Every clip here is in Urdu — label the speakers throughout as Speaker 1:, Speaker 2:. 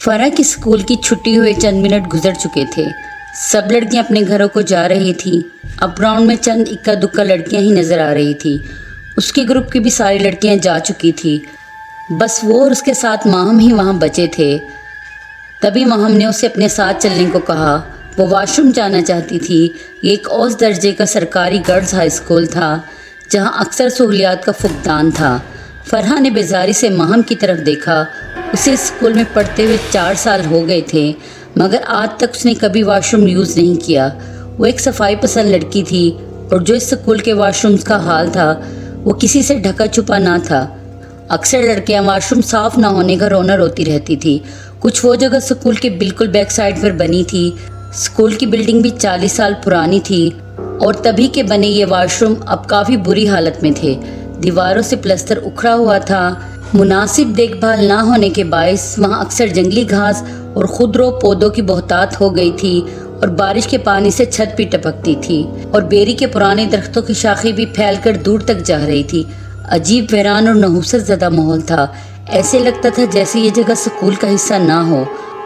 Speaker 1: فرح کی اسکول کی چھٹی ہوئے چند منٹ گزر چکے تھے۔ سب لڑکیاں اپنے گھروں کو جا رہی تھیں۔ اب گراؤنڈ میں چند اکا دکا لڑکیاں ہی نظر آ رہی تھیں۔ اس کے گروپ کی بھی ساری لڑکیاں جا چکی تھیں، بس وہ اور اس کے ساتھ ماہم ہی وہاں بچے تھے۔ تبھی ماہم نے اسے اپنے ساتھ چلنے کو کہا۔ وہ واش روم جانا چاہتی تھی۔ یہ ایک اوسط درجے کا سرکاری گرلز ہائی اسکول تھا جہاں اکثر سہولیات کا فقدان تھا۔ فرح نے بیزاری سے ماہم کی طرف دیکھا۔ اسے اسکول میں پڑھتے ہوئے 4 سال ہو گئے تھے، مگر آج تک اس نے کبھی واش روم یوز نہیں کیا۔ وہ ایک صفائی پسند لڑکی تھی اور جو اس اسکول کے واش رومز کا حال تھا وہ کسی سے ڈھکا چھپا نہ تھا۔ اکثر لڑکیاں واش روم صاف نہ ہونے کا رونا روتی رہتی تھی۔ کچھ وہ جگہ اسکول کے بالکل بیک سائڈ پر بنی تھی۔ اسکول کی بلڈنگ بھی 40 سال پرانی تھی اور تبھی کے بنے یہ واش روم اب کافی بری حالت میں تھے۔ دیواروں سے پلستر اکھڑا ہوا تھا۔ مناسب دیکھ بھال نہ ہونے کے باعث وہاں اکثر جنگلی گھاس اور خودرو پودوں کی بہتات ہو گئی تھی اور بارش کے پانی سے چھت بھی ٹپکتی تھی اور بیری کے پرانے درختوں کی شاخیں بھی پھیل کر دور تک جا رہی تھی۔ عجیب ویران اور نحوست زدہ ماحول تھا۔ ایسے لگتا تھا جیسے یہ جگہ اسکول کا حصہ نہ ہو۔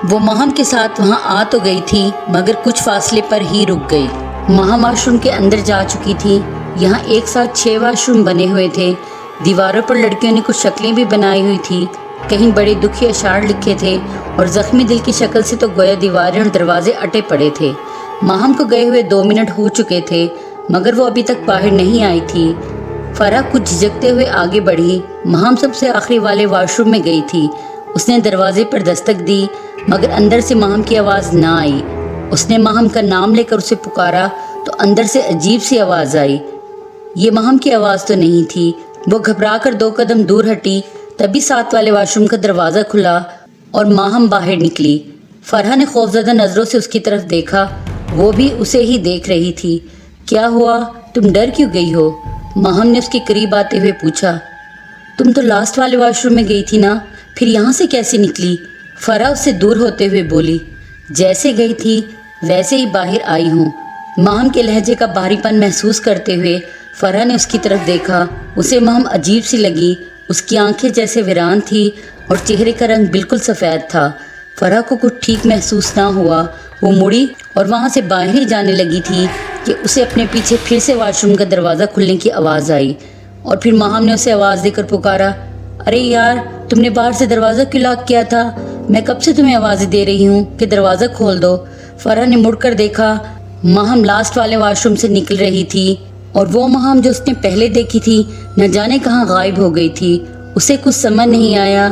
Speaker 1: وہ ماہم کے ساتھ وہاں آ تو گئی تھی مگر کچھ فاصلے پر ہی رک گئی۔ ماہم واش روم کے اندر جا چکی تھی۔ یہاں ایک ساتھ 6 واش روم بنے ہوئے تھے۔ دیواروں پر لڑکیوں نے کچھ شکلیں بھی بنائی ہوئی تھی۔ کہیں بڑے دکھی اشعار لکھے تھے اور زخمی دل کی شکل سے تو گویا دیواریں اور دروازے اٹے پڑے تھے۔ ماہم کو گئے ہوئے 2 منٹ ہو چکے تھے مگر وہ ابھی تک باہر نہیں آئی تھی۔ فرح کچھ جھجکتے ہوئے آگے بڑھی۔ ماہم سب سے آخری والے واش روم میں گئی تھی۔ اس نے دروازے پر دستک دی مگر اندر سے ماہم کی آواز نہ آئی۔ اس نے ماہم کا نام لے کر اسے پکارا تو اندر سے عجیب سی آواز آئی۔ یہ ماہم کی آواز تو نہیں تھی۔ وہ گھبرا کر 2 قدم دور ہٹی۔ تبھی ساتھ والے واش روم کا دروازہ کھلا اور ماہم باہر نکلی۔ فرح نے خوفزدہ نظروں سے اس کی طرف دیکھا۔ وہ بھی اسے ہی دیکھ رہی تھی۔ کیا ہوا؟ تم ڈر کیوں گئی ہو؟ ماہم نے اس کے قریب آتے ہوئے پوچھا۔ تم تو لاسٹ والے واش روم میں گئی تھی نا، پھر یہاں سے کیسے نکلی؟ فرح اس سے دور ہوتے ہوئے بولی۔ جیسے گئی تھی ویسے ہی باہر آئی ہوں۔ ماہم کے لہجے کا بھاری پن محسوس کرتے ہوئے فرح نے اس کی طرف دیکھا۔ اسے ماہم عجیب سی لگی۔ اس کی آنکھیں جیسے ویران تھی اور چہرے کا رنگ بالکل سفید تھا۔ فرح کو کچھ ٹھیک محسوس نہ ہوا۔ وہ مڑی اور وہاں سے باہر ہی جانے لگی تھی کہ اسے اپنے پیچھے پھر سے واش روم کا دروازہ کھلنے کی آواز آئی اور پھر ماہم نے اسے آواز دے کر پکارا، ارے یار، تم نے باہر سے دروازہ کیوں لاک کیا تھا؟ میں کب سے تمہیں آوازیں دے رہی ہوں کہ دروازہ کھول دو۔ فرح نے مڑ کر دیکھا۔ ماہم لاسٹ والے واش روم سے نکل رہی تھی اور وہ ماہم جو اس نے پہلے دیکھی تھی نہ جانے کہاں غائب ہو گئی تھی۔ اسے کچھ سمجھ نہیں آیا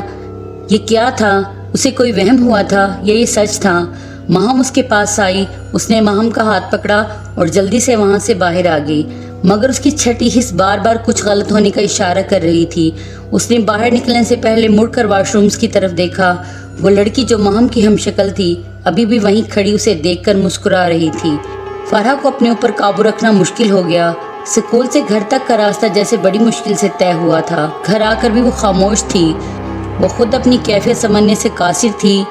Speaker 1: یہ کیا تھا۔ اسے کوئی وہم ہوا تھا یا یہ سچ تھا؟ ماہم اس کے پاس آئی۔ اس نے ماہم کا ہاتھ پکڑا اور جلدی سے وہاں سے باہر آ گئی مگر اس کی چھٹی حس بار بار کچھ غلط ہونے کا اشارہ کر رہی تھی۔ اس نے باہر نکلنے سے پہلے مڑ کر واش رومز کی طرف دیکھا۔ وہ لڑکی جو ماہم کی ہم شکل تھی ابھی بھی وہیں کھڑی اسے دیکھ کر مسکرا رہی تھی۔ فرح کو اپنے اوپر قابو رکھنا مشکل ہو گیا۔ اسکول سے گھر تک کا راستہ جیسے بڑی مشکل سے طے ہوا تھا۔ گھر آ کر بھی وہ خاموش تھی۔ وہ خود اپنی کیفیت سمجھنے سے قاصر تھی۔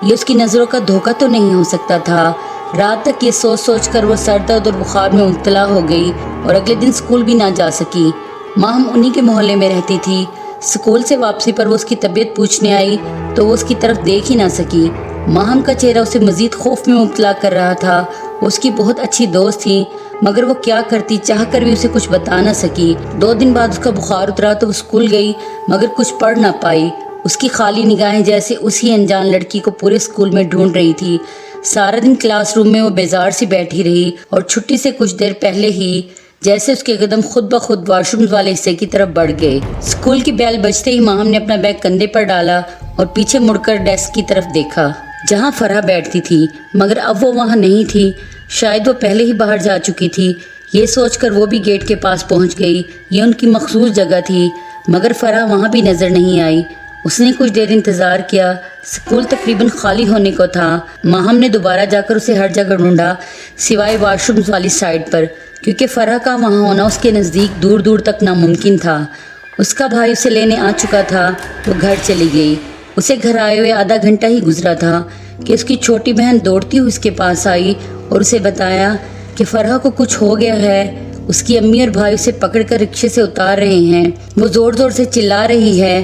Speaker 1: یہ اس کی نظروں کا دھوکہ تو نہیں ہو سکتا تھا؟ رات تک یہ سوچ سوچ کر وہ سر درد اور بخار میں مبتلا ہو گئی اور اگلے دن اسکول بھی نہ جا سکی۔ ماہم انہی کے محلے میں رہتی تھی۔ اسکول سے واپسی پر وہ اس کی طبیعت پوچھنے آئی تو وہ اس کی طرف دیکھ ہی نہ سکی۔ ماہم کا چہرہ اسے مزید خوف میں مبتلا کر رہا تھا۔ وہ اس کی بہت اچھی دوست تھی مگر وہ کیا کرتی، چاہ کر بھی اسے کچھ بتا نہ سکی۔ 2 دن بعد اس کا بخار اترا تو وہ اسکول گئی مگر کچھ پڑھ نہ پائی۔ اس کی خالی نگاہیں جیسے اسی انجان لڑکی کو پورے اسکول میں ڈھونڈ رہی تھی۔ سارا دن کلاس روم میں وہ بیزار سی بیٹھی رہی اور چھٹی سے کچھ دیر پہلے ہی جیسے اس کے قدم خود بخود واش روم والے حصے کی طرف بڑھ گئے۔ اسکول کی بیل بجتے ہی ماہم نے اپنا بیگ کندھے پر ڈالا اور پیچھے مڑ کر ڈیسک کی طرف دیکھا جہاں فرح بیٹھتی تھی مگر اب وہ وہاں نہیں تھی۔ شاید وہ پہلے ہی باہر جا چکی تھی۔ یہ سوچ کر وہ بھی گیٹ کے پاس پہنچ گئی۔ یہ ان کی مخصوص جگہ تھی مگر فرح وہاں بھی نظر نہیں آئی۔ اس نے کچھ دیر انتظار کیا۔ اسکول تقریباً خالی ہونے کو تھا۔ ماہم نے دوبارہ جا کر اسے ہر جگہ ڈھونڈا سوائے واش رومز والی سائڈ پر کیونکہ فرح کا وہاں ہونا اس کے نزدیک دور دور تک ناممکن تھا۔ اس کا بھائی اسے لینے آ چکا تھا۔ وہ گھر چلی گئی۔ اسے گھر آئے ہوئے آدھا گھنٹہ ہی گزرا تھا کہ اس کی چھوٹی بہن دوڑتی ہوئی اس کے پاس آئی اور اسے بتایا کہ فرح کو کچھ ہو گیا ہے۔ اس کی امی اور بھائی اسے پکڑ کر رکشے سے اتار رہے ہیں۔ وہ زور زور سے چلا رہی ہے۔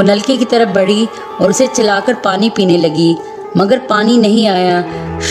Speaker 1: وہ نلکے کی طرف بڑھی اور اسے چلا کر پانی پینے لگی، مگر پانی نہیں آیا۔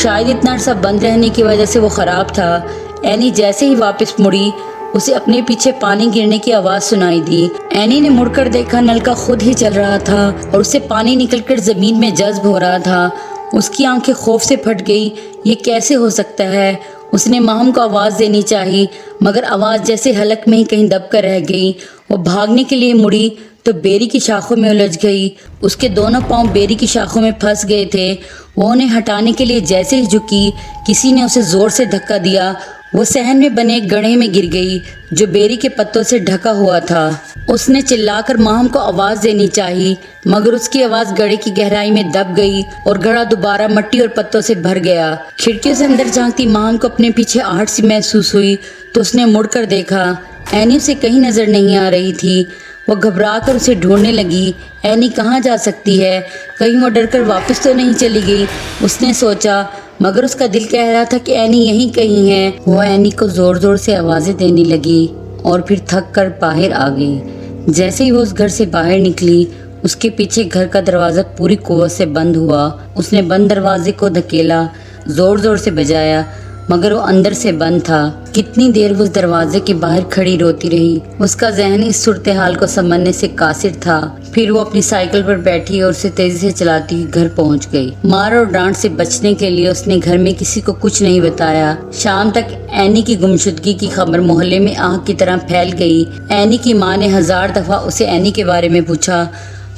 Speaker 1: شاید اتنا عرصہ بند رہنے کی وجہ سے وہ خراب تھا۔ اینی جیسے ہی واپس مڑی، اسے اپنے پیچھے پانی گرنے کی آواز سنائی دی۔ اینی نے مڑ کر دیکھا، نلکا خود ہی چل رہا تھا اور اسے پانی نکل کر زمین میں جذب ہو رہا تھا۔ اس کی آنکھیں خوف سے پھٹ گئی۔ یہ کیسے ہو سکتا ہے؟ اس نے ماہم کو آواز دینی چاہی، مگر آواز جیسے حلق میں ہی کہیں دب کر رہ گئی۔ وہ بھاگنے کے لیے مڑی تو بیری کی شاخوں میں الجھ گئی۔ اس کے دونوں پاؤں بیری کی شاخوں میں پھنس گئے تھے۔ وہ انہیں ہٹانے کے لیے جیسے ہی جھکی، کسی نے اسے زور سے دھکا دیا۔ وہ صحن میں بنے ایک گڑھے میں گر گئی جو بیری کے پتوں سے ڈھکا ہوا تھا۔ اس نے چلا کر ماہم کو آواز دینی چاہی، مگر اس کی آواز گڑھے کی گہرائی میں دب گئی اور گڑھا دوبارہ مٹی اور پتوں سے بھر گیا۔ کھڑکیوں سے اندر جھانکتی ماہم کو اپنے پیچھے آہٹ سی محسوس ہوئی تو اس نے مڑ کر دیکھا۔ اینی اسے کہیں نظر نہیں آ رہی تھی۔ وہ گھبرا کر اسے ڈھونڈنے لگی۔ اینی کہاں جا سکتی ہے؟ کہیں وہ ڈر کر واپس تو نہیں چلی گئی؟ اس نے سوچا، مگر اس کا دل کہہ رہا تھا کہ اینی یہیں کہیں ہے۔ وہ اینی کو زور زور سے آوازیں دینے لگی اور پھر تھک کر باہر آ گئی۔ جیسے ہی وہ اس گھر سے باہر نکلی، اس کے پیچھے گھر کا دروازہ پوری قوت سے بند ہوا۔ اس نے بند دروازے کو دھکیلا، زور زور سے بجایا، مگر وہ اندر سے بند تھا۔ کتنی دیر وہ اس دروازے کے باہر کھڑی روتی رہی۔ اس کا ذہن اس صورتحال کو سمجھنے سے قاصر تھا۔ پھر وہ اپنی سائیکل پر بیٹھی اور اسے تیزی سے چلاتی ہوئی گھر پہنچ گئی۔ مار اور ڈانٹ سے بچنے کے لیے اس نے گھر میں کسی کو کچھ نہیں بتایا۔ شام تک اینی کی گمشدگی کی خبر محلے میں آگ کی طرح پھیل گئی۔ اینی کی ماں نے 1000 دفعہ اسے اینی کے بارے میں پوچھا،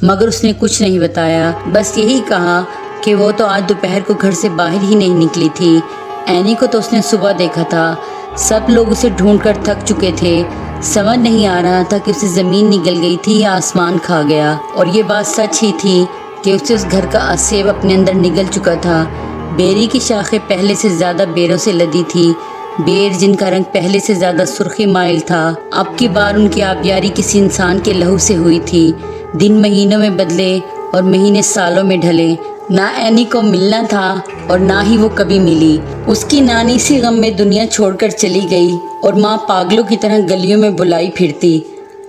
Speaker 1: مگر اس نے کچھ نہیں بتایا۔ بس یہی کہا کہ وہ تو آج دوپہر کو گھر سے باہر ہی نہیں نکلی تھی۔ اینی کو تو اس نے صبح دیکھا تھا۔ سب لوگ اسے ڈھونڈ کر تھک چکے تھے۔ سمجھ نہیں آ رہا تھا کہ اسے زمین نگل گئی تھی یا آسمان کھا گیا، اور یہ بات سچ ہی تھی کہ اسے اس گھر کا اسیب اپنے اندر نگل چکا تھا۔ بیری کی شاخیں پہلے سے زیادہ بیروں سے لدی تھی، بیر جن کا رنگ پہلے سے زیادہ سرخی مائل تھا۔ اب کی بار ان کی آبیاری کسی انسان کے لہو سے ہوئی تھی۔ دن مہینوں میں بدلے اور مہینے سالوں میں ڈھلے۔ نہ اینی کو ملنا تھا اور نہ ہی وہ کبھی ملی۔ اس کی نانی اسی غم میں دنیا چھوڑ کر چلی گئی اور ماں پاگلوں کی طرح گلیوں میں بلائی پھرتی۔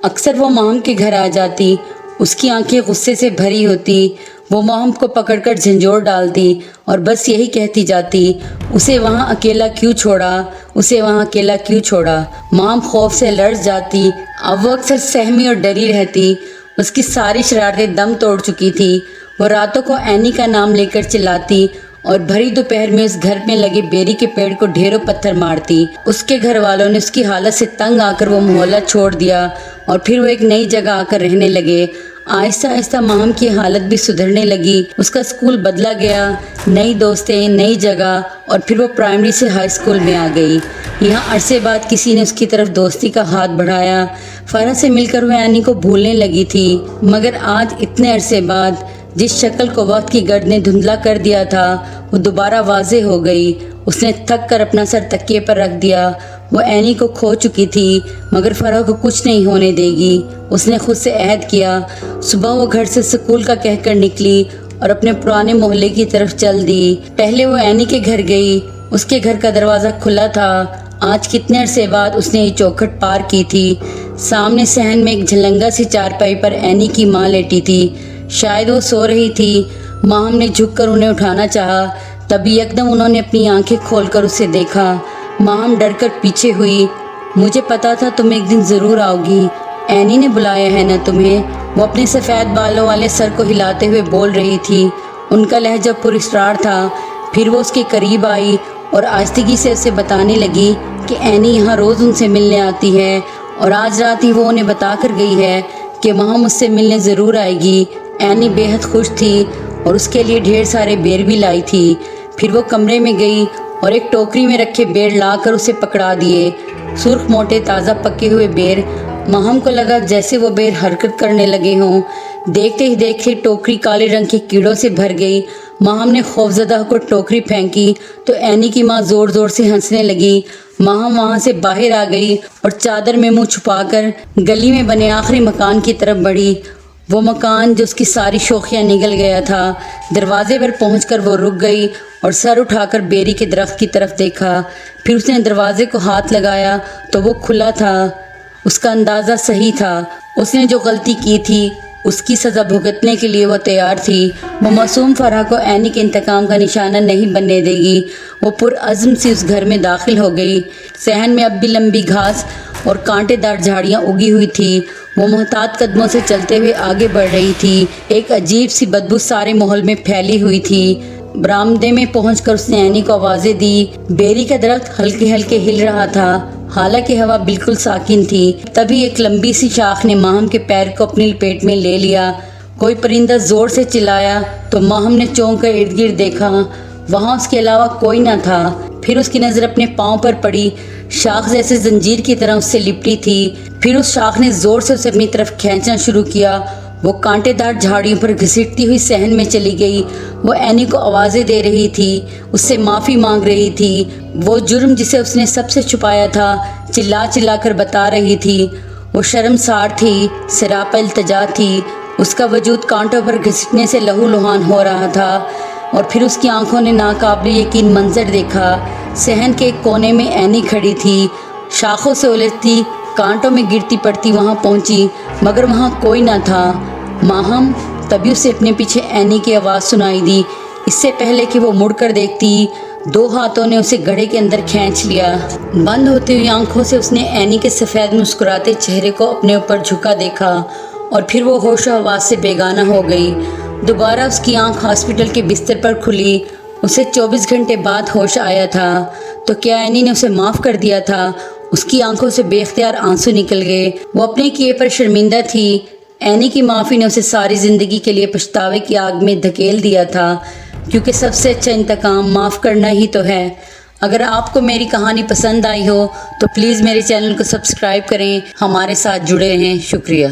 Speaker 1: اکثر وہ ماہم کے گھر آ جاتی، اس کی آنکھیں غصے سے بھری ہوتی۔ وہ ماہم کو پکڑ کر جھنجھوڑ ڈالتی اور بس یہی کہتی جاتی، اسے وہاں اکیلا کیوں چھوڑا، اسے وہاں اکیلا کیوں چھوڑا۔ ماہم خوف سے لرز جاتی۔ اب وہ اکثر سہمی اور ڈری رہتی۔ اس کی ساری شرارتیں دم توڑ چکی تھی۔ وہ راتوں کو اینی کا نام لے کر چلاتی اور بھری دوپہر میں اس گھر میں لگے بیری کے پیڑ کو ڈھیروں پتھر مارتی۔ اس کے گھر والوں نے اس کی حالت سے تنگ آ کر وہ محلہ چھوڑ دیا اور پھر وہ ایک نئی جگہ آ کر رہنے لگے۔ آہستہ آہستہ ماہم کی حالت بھی سدھرنے لگی۔ اس کا اسکول بدلا گیا، نئی دوستیں، نئی جگہ، اور پھر وہ پرائمری سے ہائی اسکول میں آ گئی۔ یہاں عرصے بعد کسی نے اس کی طرف دوستی کا ہاتھ بڑھایا۔ فرح سے مل کر وہ اینی کو بھولنے لگی تھی، مگر آج اتنے عرصے بعد جس شکل کو وقت کی گرد نے دھندلا کر دیا تھا وہ دوبارہ واضح ہو گئی۔ اس نے تھک کر اپنا سر تکیے پر رکھ دیا۔ وہ اینی کو کھو چکی تھی، مگر فرح کو کچھ نہیں ہونے دے گی۔ اس نے خود سے عہد کیا۔ صبح وہ گھر سے اسکول کا کہہ کر نکلی اور اپنے پرانے محلے کی طرف چل دی۔ پہلے وہ اینی کے گھر گئی۔ اس کے گھر کا دروازہ کھلا تھا۔ آج کتنے عرصے بعد اس نے یہ چوکھٹ پار کی تھی۔ سامنے صحن میں ایک جھلنگا سی چارپائی پر اینی کی ماں لیٹی تھی۔ شاید وہ سو رہی تھی۔ ماہم نے جھک کر انہیں اٹھانا چاہا، تبھی یکدم انہوں نے اپنی آنکھیں کھول کر اسے دیکھا۔ ماہم ڈر کر پیچھے ہوئی۔ مجھے پتا تھا تم ایک دن ضرور آؤ گی، اینی نے بلایا ہے نا تمہیں؟ وہ اپنے سفید بالوں والے سر کو ہلاتے ہوئے بول رہی تھی۔ ان کا لہجہ پراسرار تھا۔ پھر وہ اس کے قریب آئی اور آہستگی سے اسے بتانے لگی کہ اینی یہاں روز ان سے ملنے آتی ہے اور آج رات ہی وہ انہیں بتا کر گئی ہے کہ ماہم اس سے ملنے ضرور آئے گی۔ اینی بے حد خوش تھی اور اس کے لیے ڈھیر سارے بیر بھی لائی تھی۔ پھر وہ کمرے میں گئی اور ایک ٹوکری میں رکھے بیر لا کر اسے پکڑا دیے۔ سرخ موٹے تازہ پکے ہوئے بیر۔ ماہم کو لگا جیسے وہ بیر حرکت کرنے لگے ہوں۔ دیکھتے ہی دیکھتے ٹوکری کالے رنگ کے کیڑوں سے بھر گئی۔ ماہم نے خوفزدہ ہو کر ٹوکری پھینکی تو اینی کی ماں زور زور سے ہنسنے لگی۔ ماہم وہاں سے باہر آ گئی اور چادر میں منہ چھپا کر گلی میں بنے آخری مکان کی طرف بڑھی، وہ مکان جو اس کی ساری شوخیاں نگل گیا تھا۔ دروازے پر پہنچ کر وہ رک گئی اور سر اٹھا کر بیری کے درخت کی طرف دیکھا۔ پھر اس نے دروازے کو ہاتھ لگایا تو وہ کھلا تھا۔ اس کا اندازہ صحیح تھا۔ اس نے جو غلطی کی تھی اس کی سزا بھگتنے کے لیے وہ تیار تھی۔ وہ معصوم فرح کو اینی کے انتقام کا نشانہ نہیں بننے دے گی۔ وہ پرعزم سی اس گھر میں داخل ہو گئی۔ صحن میں اب بھی لمبی گھاس اور کانٹے دار جھاڑیاں اگی ہوئی تھی۔ وہ محتاط قدموں سے چلتے ہوئے آگے بڑھ رہی تھی۔ ایک عجیب سی بدبو سارے ماحول میں پھیلی ہوئی تھی۔ برآمدے میں پہنچ کر اس نے اینی کو آوازیں دی۔ بیری کا درخت ہلکے ہلکے ہل رہا تھا، حالانکہ ہوا بالکل ساکن تھی۔ تبھی ایک لمبی سی شاخ نے ماہم کے پیر کو اپنی لپیٹ میں لے لیا۔ کوئی پرندہ زور سے چلایا تو ماہم نے چونک کر ارد گرد دیکھا، وہاں اس کے علاوہ کوئی نہ تھا۔ پھر اس کی نظر اپنے پاؤں پر پڑی، شاخ جیسے زنجیر کی طرح اس سے لپٹی تھی۔ پھر اس شاخ نے زور سے اسے اپنی طرف کھینچنا شروع کیا۔ وہ کانٹے دار جھاڑیوں پر گھسیٹتی ہوئی صحن میں چلی گئی۔ وہ اینی کو آوازیں دے رہی تھی، اس سے معافی مانگ رہی تھی۔ وہ جرم جسے اس نے سب سے چھپایا تھا چلا چلا کر بتا رہی تھی۔ وہ شرمسار تھی، سراپا التجا تھی۔ اس کا وجود کانٹوں پر گھسیٹنے سے لہو لہان ہو رہا تھا۔ اور پھر اس کی آنکھوں نے ناقابل یقین منظر دیکھا۔ صحن کے ایک کونے میں اینی کھڑی تھی، شاخوں سے الجھتی، کانٹوں میں گرتی پڑتی وہاں پہنچی، مگر وہاں کوئی نہ تھا۔ ماہم! تبھی اسے اپنے پیچھے اینی کی آواز سنائی دی۔ اس سے پہلے کہ وہ مڑ کر دیکھتی، دو ہاتھوں نے اسے گڑھے کے اندر کھینچ لیا۔ بند ہوتی ہوئی آنکھوں سے اس نے اینی کے سفید مسکراتے چہرے کو اپنے اوپر جھکا دیکھا، اور پھر وہ ہوش و حواس سے بیگانہ ہو گئی۔ دوبارہ اس کی آنکھ ہاسپٹل کے بستر پر کھلی۔ اسے 24 گھنٹے بعد ہوش آیا تھا۔ تو کیا اینی نے اسے معاف کر دیا تھا؟ اس کی آنکھوں سے بے اختیار آنسو نکل گئے۔ وہ اپنے کیے پر شرمندہ تھی۔ اینی کی معافی نے اسے ساری زندگی کے لیے پچھتاوے کی آگ میں دھکیل دیا تھا، کیونکہ سب سے اچھا انتقام معاف کرنا ہی تو ہے۔ اگر آپ کو میری کہانی پسند آئی ہو تو پلیز میرے چینل کو سبسکرائب کریں، ہمارے ساتھ جڑے رہیں۔ شکریہ۔